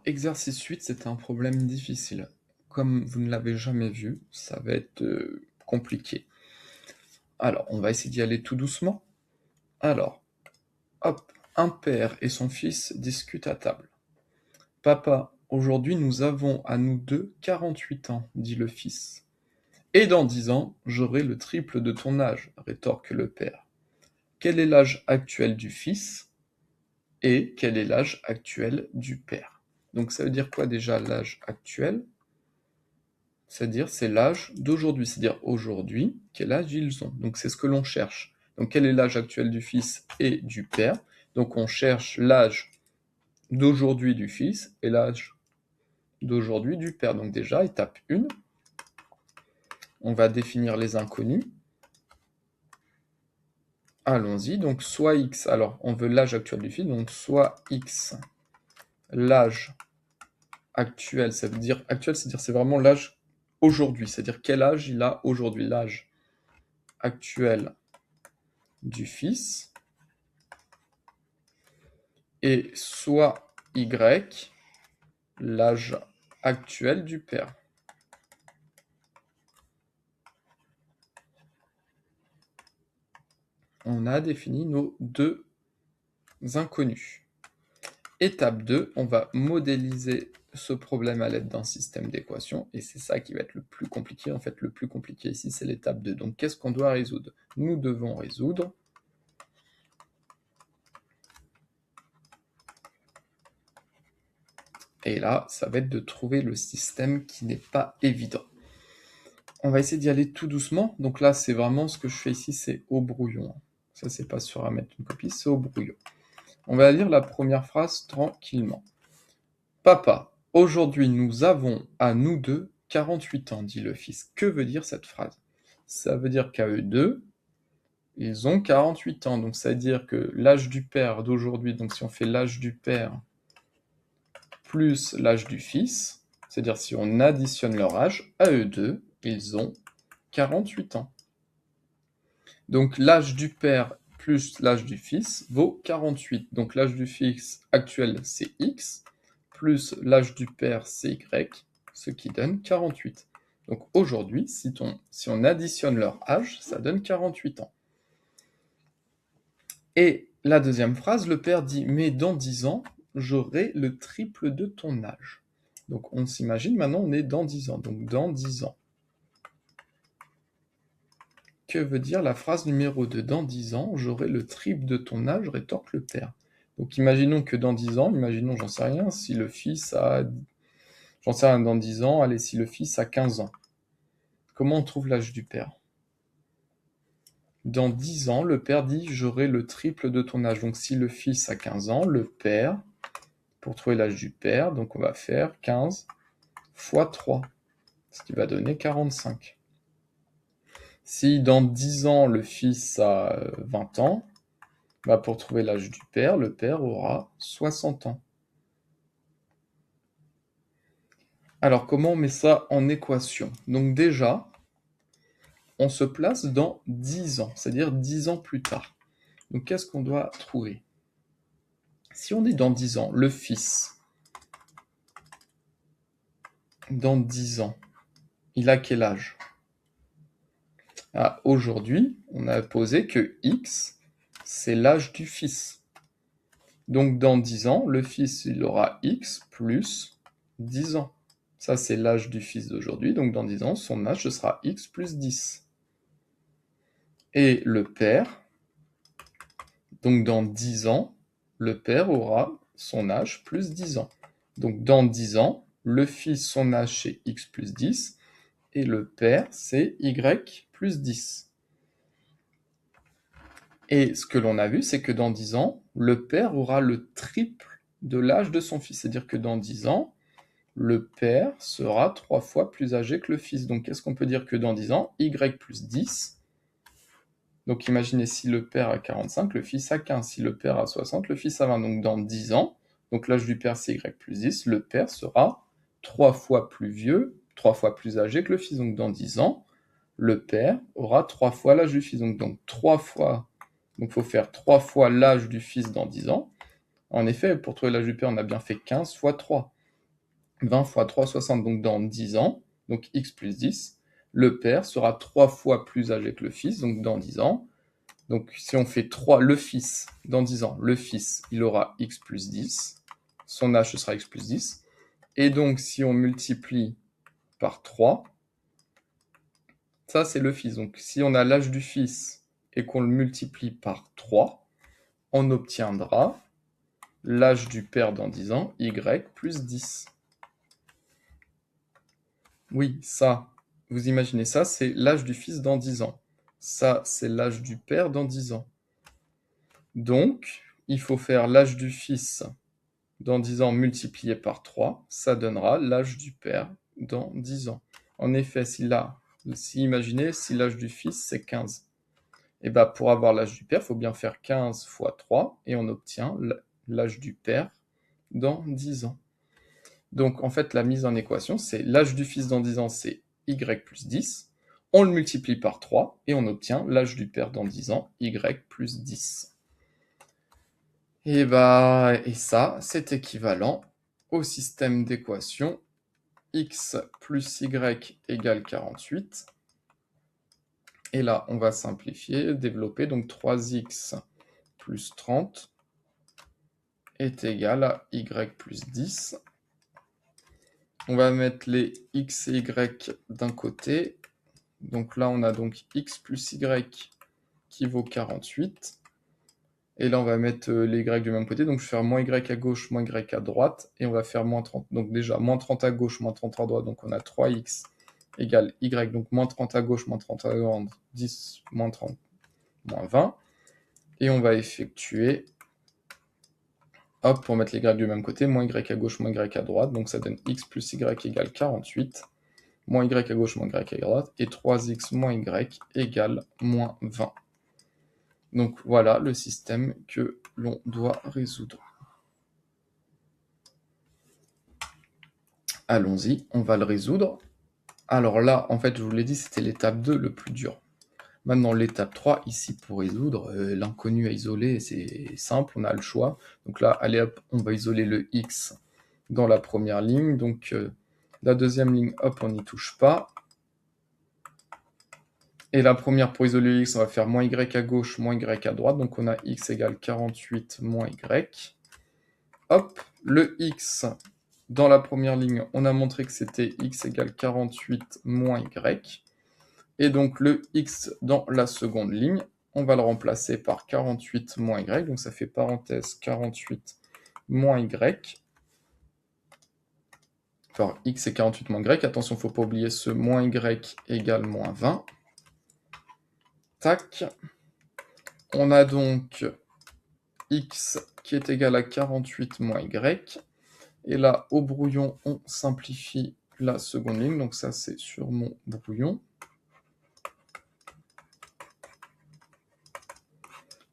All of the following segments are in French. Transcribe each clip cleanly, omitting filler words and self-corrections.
exercice 8, c'est un problème difficile. Comme vous ne l'avez jamais vu, ça va être compliqué. Alors, on va essayer d'y aller tout doucement. Alors, hop, un père et son fils discutent à table. « Papa, aujourd'hui nous avons à nous deux 48 ans, dit le fils. « Et dans 10 ans, j'aurai le triple de ton âge, rétorque le père. Quel est l'âge actuel du fils et quel est l'âge actuel du père ?» Donc ça veut dire quoi déjà l'âge actuel? C'est-à-dire c'est l'âge d'aujourd'hui, c'est-à-dire aujourd'hui, quel âge ils ont. Donc c'est ce que l'on cherche. Donc quel est l'âge actuel du fils et du père? Donc on cherche l'âge d'aujourd'hui du fils et l'âge d'aujourd'hui du père. Donc déjà, étape 1, on va définir les inconnus. Allons-y, donc soit x, alors on veut l'âge actuel du fils, donc soit x, l'âge actuel, ça veut dire actuel, c'est-à-dire c'est vraiment l'âge aujourd'hui, c'est-à-dire quel âge il a aujourd'hui, l'âge actuel du fils, et soit y, l'âge actuel du père. On a défini nos deux inconnus. Étape 2, on va modéliser ce problème à l'aide d'un système d'équations, et c'est ça qui va être le plus compliqué. En fait, le plus compliqué ici, c'est l'étape 2. Donc, qu'est-ce qu'on doit résoudre? Nous devons résoudre et là, ça va être de trouver le système qui n'est pas évident. On va essayer d'y aller tout doucement. Donc là, c'est vraiment ce que je fais ici, c'est au brouillon. Ça, c'est pas sûr à mettre une copie, c'est au brouillon. On va lire la première phrase tranquillement. « Papa, aujourd'hui nous avons à nous deux 48 ans, dit le fils. » Que veut dire cette phrase? Ça veut dire qu'à eux deux, ils ont 48 ans. Donc ça veut dire que l'âge du père d'aujourd'hui, donc si on fait l'âge du père plus l'âge du fils, c'est-à-dire si on additionne leur âge, à eux deux, ils ont 48 ans. Donc l'âge du père plus l'âge du fils vaut 48. Donc l'âge du fils actuel, c'est x, plus l'âge du père, c'est y, ce qui donne 48. Donc aujourd'hui, si on additionne leur âge, ça donne 48 ans. Et la deuxième phrase, le père dit « Mais dans 10 ans, j'aurai le triple de ton âge. » Donc on s'imagine, maintenant on est dans 10 ans. Donc dans 10 ans. Que veut dire la phrase numéro 2? Dans 10 ans, j'aurai le triple de ton âge, rétorque le père. Donc imaginons que dans 10 ans, imaginons, j'en sais rien, si le fils a... J'en sais rien, dans 10 ans, allez, si le fils a 15 ans. Comment on trouve l'âge du père? Dans 10 ans, le père dit « j'aurai le triple de ton âge ». Donc si le fils a 15 ans, le père, pour trouver l'âge du père, donc on va faire 15 fois 3, ce qui va donner 45. Si dans 10 ans, le fils a 20 ans, bah pour trouver l'âge du père, le père aura 60 ans. Alors, comment on met ça en équation? Donc déjà, on se place dans 10 ans, c'est-à-dire 10 ans plus tard. Donc, qu'est-ce qu'on doit trouver? Si on est dans 10 ans, le fils, dans 10 ans, il a quel âge? Ah, aujourd'hui, on a posé que x, c'est l'âge du fils. Donc, dans 10 ans, le fils, il aura x plus 10 ans. Ça, c'est l'âge du fils d'aujourd'hui. Donc, dans 10 ans, son âge, ce sera x plus 10. Et le père, donc dans 10 ans, le père aura son âge plus 10 ans. Donc, dans 10 ans, le fils, son âge, c'est x plus 10. Et le père, c'est y plus 10. Et ce que l'on a vu, c'est que dans 10 ans, le père aura le triple de l'âge de son fils. C'est-à-dire que dans 10 ans, le père sera 3 fois plus âgé que le fils. Donc, qu'est-ce qu'on peut dire que dans 10 ans? Y plus 10. Donc, imaginez si le père a 45, le fils a 15. Si le père a 60, le fils a 20. Donc, dans 10 ans, donc l'âge du père, c'est Y plus 10, le père sera 3 fois plus vieux, 3 fois plus âgé que le fils. Donc, dans 10 ans, le père aura 3 fois l'âge du fils. Donc 3 fois... Donc, il faut faire 3 fois l'âge du fils dans 10 ans. En effet, pour trouver l'âge du père, on a bien fait 15 fois 3. 20 fois 3, 60, donc dans 10 ans, donc x plus 10, le père sera 3 fois plus âgé que le fils, donc dans 10 ans. Donc si on fait 3, le fils, dans 10 ans, le fils, il aura x plus 10, son âge, ce sera x plus 10, et donc si on multiplie par 3, ça c'est le fils, donc si on a l'âge du fils et qu'on le multiplie par 3, on obtiendra l'âge du père dans 10 ans, y plus 10. Oui, ça, vous imaginez ça, c'est l'âge du fils dans 10 ans. Ça, c'est l'âge du père dans 10 ans. Donc, il faut faire l'âge du fils dans 10 ans multiplié par 3. Ça donnera l'âge du père dans 10 ans. En effet, imaginez, si l'âge du fils, c'est 15. Et bien, pour avoir l'âge du père, il faut bien faire 15 fois 3, et on obtient l'âge du père dans 10 ans. Donc, en fait, la mise en équation, c'est l'âge du fils dans 10 ans, c'est y plus 10. On le multiplie par 3 et on obtient l'âge du père dans 10 ans, y plus 10. Et ça, c'est équivalent au système d'équation x plus y égale 48. Et là, on va simplifier, développer, donc 3x plus 30 est égal à y plus 10. On va mettre les x et y d'un côté. Donc là, on a donc x plus y qui vaut 48. Et là, on va mettre les y du même côté. Donc, je vais faire moins y à gauche, moins y à droite. Et on va faire moins 30. Donc déjà, moins 30 à gauche, moins 30 à droite. Donc, on a 3x égale y. Donc, moins 30 à gauche, moins 30 à droite, 10, moins 30, moins 20. Et on va effectuer, hop, pour mettre les y du même côté, moins y à gauche, moins y à droite. Donc, ça donne x plus y égale 48. Moins y à gauche, moins y à droite. Et 3x moins y égale moins 20. Donc voilà le système que l'on doit résoudre. Allons-y, on va le résoudre. Alors là, en fait, je vous l'ai dit, c'était l'étape 2 le plus dur. Maintenant, l'étape 3, ici, pour résoudre, l'inconnu à isoler, c'est simple, on a le choix. Donc là, allez hop, on va isoler le x dans la première ligne. Donc la deuxième ligne, hop, on n'y touche pas. Et la première, pour isoler le x, on va faire moins y à gauche, moins y à droite. Donc on a x égale 48 moins y. Hop, le x dans la première ligne, on a montré que c'était x égale 48 moins y. Et donc le x dans la seconde ligne, on va le remplacer par 48 moins y. Donc ça fait parenthèse 48 moins y. Enfin, x est 48 moins y. Attention, il ne faut pas oublier ce moins y égale moins 20. Tac. On a donc x qui est égal à 48 moins y. Et là, au brouillon, on simplifie la seconde ligne. Donc ça, c'est sur mon brouillon.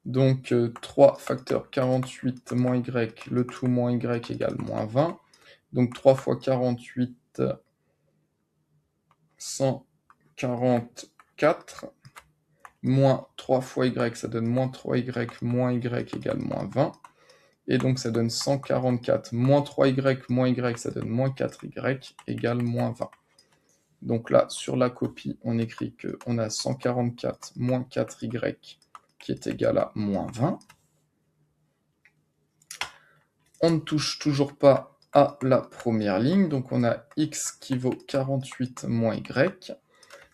Donc 3 facteur 48 moins y, le tout moins y égale moins 20. Donc 3 fois 48, 144. Moins 3 fois y, ça donne moins 3y, moins y égale moins 20. Et donc ça donne 144 moins 3y, moins y, ça donne moins 4y égale moins 20. Donc là, sur la copie, on écrit qu'on a 144 moins 4y qui est égal à moins 20. On ne touche toujours pas à la première ligne, donc on a x qui vaut 48 moins y.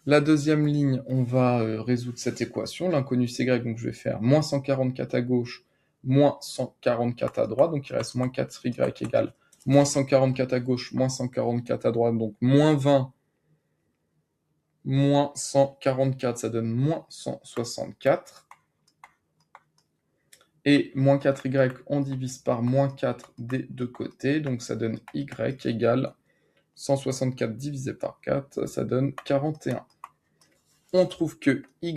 La deuxième ligne, on va résoudre cette équation. L'inconnu c'est y, donc je vais faire moins 144 à gauche, moins 144 à droite, donc il reste moins 4y égale moins 144 à gauche, moins 144 à droite, donc moins 20, moins 144, ça donne moins 164. Et moins 4y, on divise par moins 4 des deux côtés, donc ça donne y égale 164 divisé par 4, ça donne 41. On trouve que y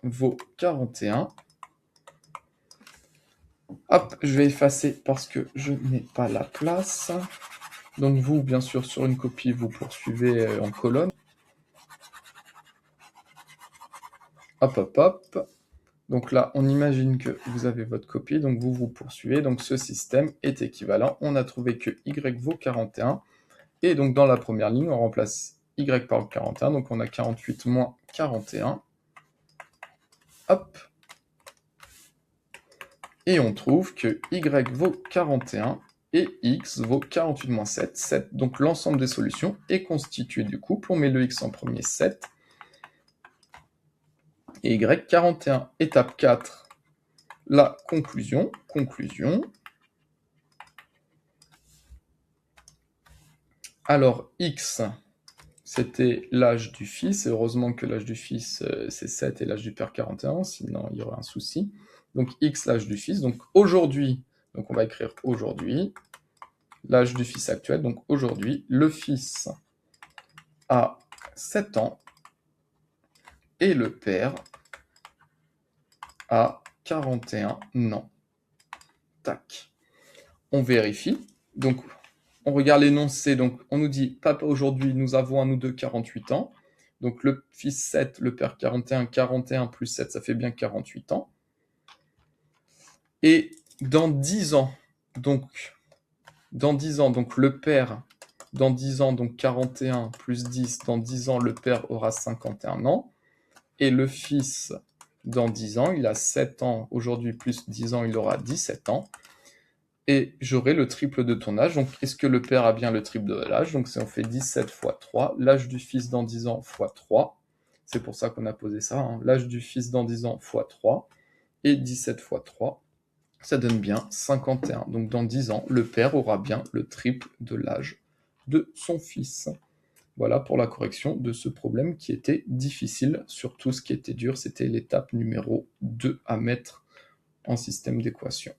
vaut 41. Hop, je vais effacer parce que je n'ai pas la place. Donc vous, bien sûr, sur une copie, vous poursuivez en colonne. Hop, hop, hop. Donc là, on imagine que vous avez votre copie, donc vous poursuivez. Donc ce système est équivalent. On a trouvé que y vaut 41. Et donc dans la première ligne, on remplace y par le 41, donc on a 48 moins 41. Hop. Et on trouve que y vaut 41 et x vaut 48 moins 7, 7. Donc l'ensemble des solutions est constitué du couple. On met le x en premier, 7. Et y, 41. Étape 4, la conclusion. Conclusion. Alors x, c'était l'âge du fils. Et heureusement que l'âge du fils, c'est 7 et l'âge du père 41, sinon il y aurait un souci. Donc x, l'âge du fils. Donc aujourd'hui, donc on va écrire aujourd'hui, l'âge du fils actuel. Donc aujourd'hui, le fils a 7 ans et le père a 41 ans. Tac. On vérifie. Donc, on regarde l'énoncé. Donc, on nous dit, papa, aujourd'hui, nous avons à nous deux 48 ans. Donc, le fils 7, le père 41, 41 plus 7, ça fait bien 48 ans. Et dans 10 ans, donc le père, dans 10 ans, donc 41 plus 10, dans 10 ans, le père aura 51 ans. Et le fils, dans 10 ans, il a 7 ans. Aujourd'hui, plus 10 ans, il aura 17 ans. Et j'aurai le triple de ton âge. Donc, est-ce que le père a bien le triple de l'âge? Donc, si on fait 17 fois 3, l'âge du fils dans 10 ans fois 3. C'est pour ça qu'on a posé ça. Hein. L'âge du fils dans 10 ans fois 3. Et 17 fois 3, ça donne bien 51. Donc, dans 10 ans, le père aura bien le triple de l'âge de son fils. Voilà pour la correction de ce problème qui était difficile. Surtout, ce qui était dur, c'était l'étape numéro 2 à mettre en système d'équation.